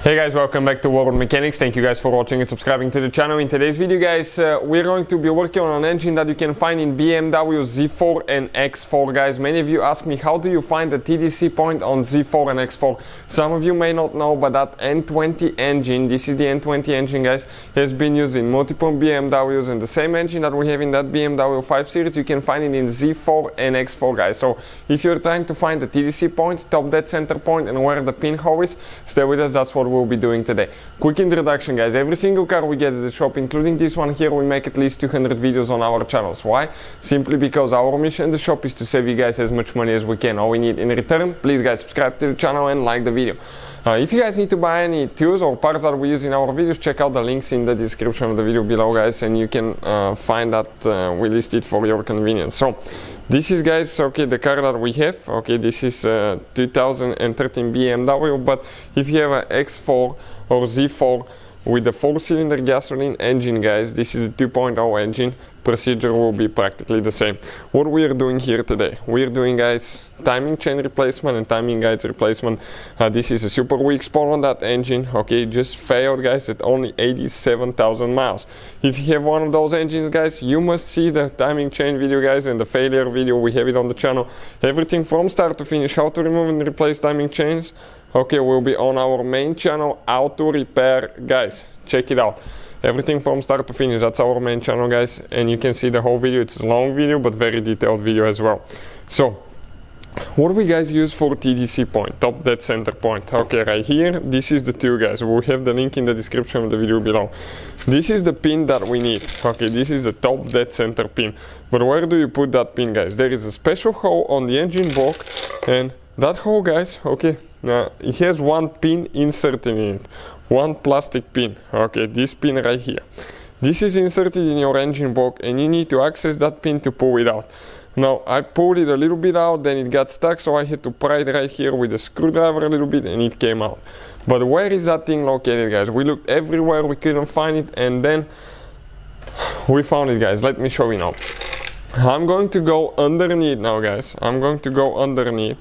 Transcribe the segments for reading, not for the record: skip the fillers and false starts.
Hey guys, welcome back to World Mechanics. Thank you guys for watching and subscribing to the channel. In today's video guys, we're going to be working on an engine that you can find in BMW Z4 and X4 guys. Many of you ask me, how do you find the TDC point on Z4 and X4? Some of you may not know, but that N20 engine, this is the N20 engine guys, has been used in multiple BMWs, and the same engine that we have in that BMW 5 Series, you can find it in Z4 and X4 guys. So if you're trying to find the TDC point, top dead center point, and where the pinhole is, stay with us, that's what we'll be doing today. Quick introduction guys, every single car we get at the shop, including this one here, we make at least 200 videos on our channels. Why? Simply because our mission in the shop is to save you guys as much money as we can. All we need in return, please guys subscribe to the channel and like the video. If you guys need to buy any tools or parts that we use in our videos, check out the links in the description of the video below guys, and you can find that we list it for your convenience. So this is guys, okay, the car that we have. Okay, this is 2013 BMW, but if you have an X4 or Z4 with the 4-cylinder gasoline engine guys, this is a 2.0 engine, procedure will be practically the same. What we are doing here today, we are doing guys timing chain replacement and timing guides replacement. This is a super weak spot on that engine. Okay, just failed guys at only 87,000 miles. If you have one of those engines guys, you must see the timing chain video guys and the failure video. We have it on the channel, everything from start to finish, how to remove and replace timing chains. Okay, will be on our main channel, how to repair guys, check it out. Everything from start to finish, that's our main channel guys, and you can see the whole video. It's a long video but very detailed video as well. So what do we guys use for TDC point, top dead center point? Okay, right here, this is the tool guys. We'll have the link in the description of the video below. This is the pin that we need. Okay, this is the top dead center pin. But where do you put that pin guys? There is a special hole on the engine block, and that hole guys, okay, now it has one pin inserted in it, one plastic pin. Okay, this pin right here, this is inserted in your engine block, and you need to access that pin to pull it out. Now I pulled it a little bit out, then it got stuck, so I had to pry it right here with a screwdriver a little bit, and it came out. But where is that thing located guys? We looked everywhere, we couldn't find it, and then we found it guys. Let me show you now. I'm going to go underneath now guys. I'm going to go underneath.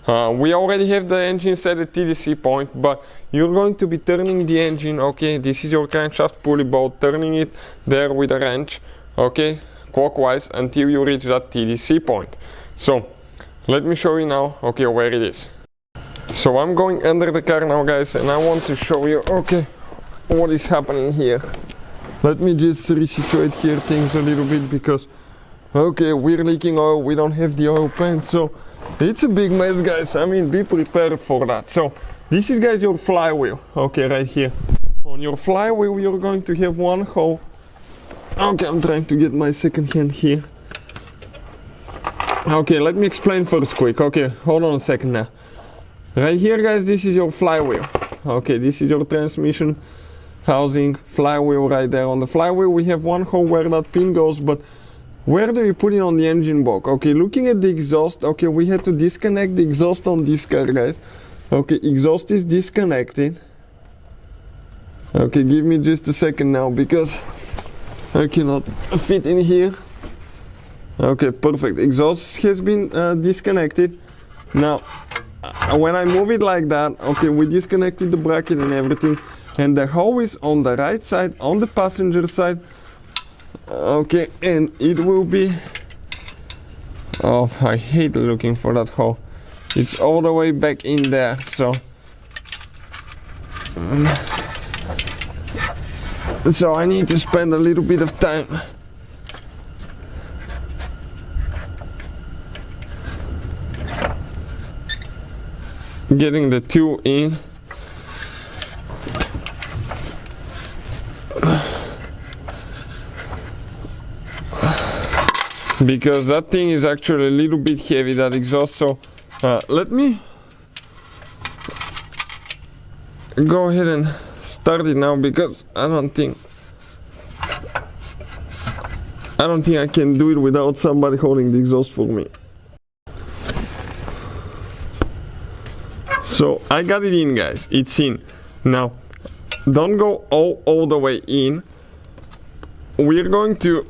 We already have the engine set at TDC point, but you're going to be turning the engine. Okay, this is your crankshaft pulley bolt, turning it there with a wrench, okay, clockwise until you reach that TDC point. So let me show you now, okay, where it is. So I'm going under the car now guys, and I want to show you, okay, what is happening here. Let me just resituate here things a little bit, because okay, we're leaking oil, we don't have the oil pan, so it's a big mess guys. I mean, be prepared for that. So this is guys your flywheel. Okay, right here on your flywheel you're going to have one hole. Okay, I'm trying to get my second hand here. Okay, let me explain first quick. Okay, hold on a second now. Right here guys, this is your flywheel. Okay, this is your transmission housing, flywheel right there. On the flywheel we have one hole where that pin goes, but where do you put it on the engine block? Okay, looking at the exhaust, okay, we had to disconnect the exhaust on this car guys. Okay, exhaust is disconnected. Okay, give me just a second now, because I cannot fit in here. Okay, perfect, exhaust has been disconnected. Now when I move it like that, okay, we disconnected the bracket and everything, and the hole is on the right side, on the passenger side. Okay, and it will be, oh, I hate looking for that hole. It's all the way back in there, so I need to spend a little bit of time getting the tool in. Because that thing is actually a little bit heavy, that exhaust. So let me go ahead and start it now, because I don't think I can do it without somebody holding the exhaust for me. So I got it in guys, it's in. Now don't go all the way in. We're going to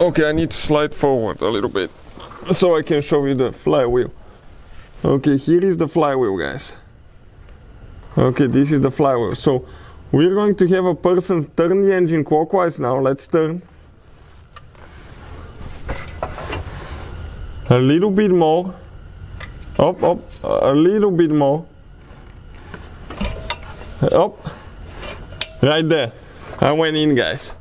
okay, I need to slide forward a little bit so I can show you the flywheel. Okay, here is the flywheel guys. Okay, this is the flywheel. So we're going to have a person turn the engine clockwise now. Let's turn. A little bit more. Up, up, a little bit more. Up. Right there. I went in, guys.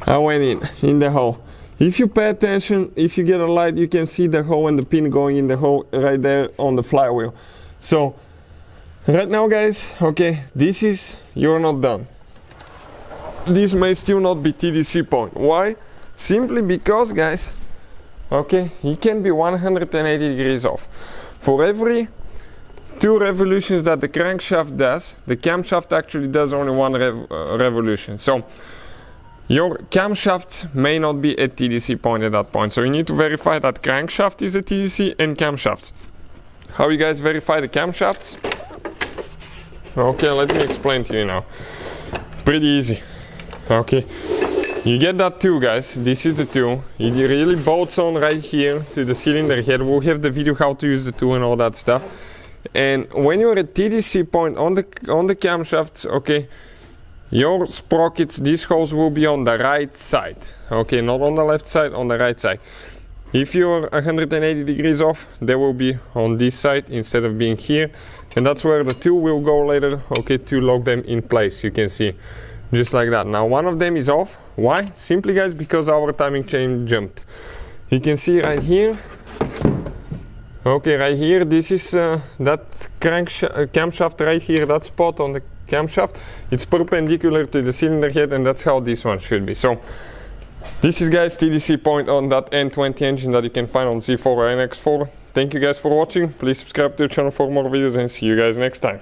I went in the hole. If you pay attention, if you get a light, you can see the hole and the pin going in the hole right there on the flywheel. So right now, guys, okay, this is, you're not done. This may still not be TDC point. Why? Simply because, guys, okay, it can be 180 degrees off. For every 2 revolutions that the crankshaft does, the camshaft actually does only 1 revolution. So your camshafts may not be at TDC point at that point. So you need to verify that crankshaft is at TDC and camshafts. How you guys verify the camshafts? Okay, let me explain to you now. Pretty easy. Okay, you get that tool, guys. This is the tool. It really bolts on right here to the cylinder head. We'll have the video how to use the tool and all that stuff. And when you're at TDC point on the camshafts, okay, your sprockets, these holes will be on the right side. Okay, not on the left side, on the right side. If you're 180 degrees off, they will be on this side instead of being here. And that's where the tool will go later, okay, to lock them in place. You can see, just like that. Now one of them is off. Why? Simply, guys, because our timing chain jumped. You can see right here. Okay, right here, this is that camshaft right here, that spot on the camshaft. It's perpendicular to the cylinder head, and that's how this one should be. So this is, guys, TDC point on that N20 engine that you can find on Z4 and X4. Thank you guys for watching. Please subscribe to the channel for more videos, and see you guys next time.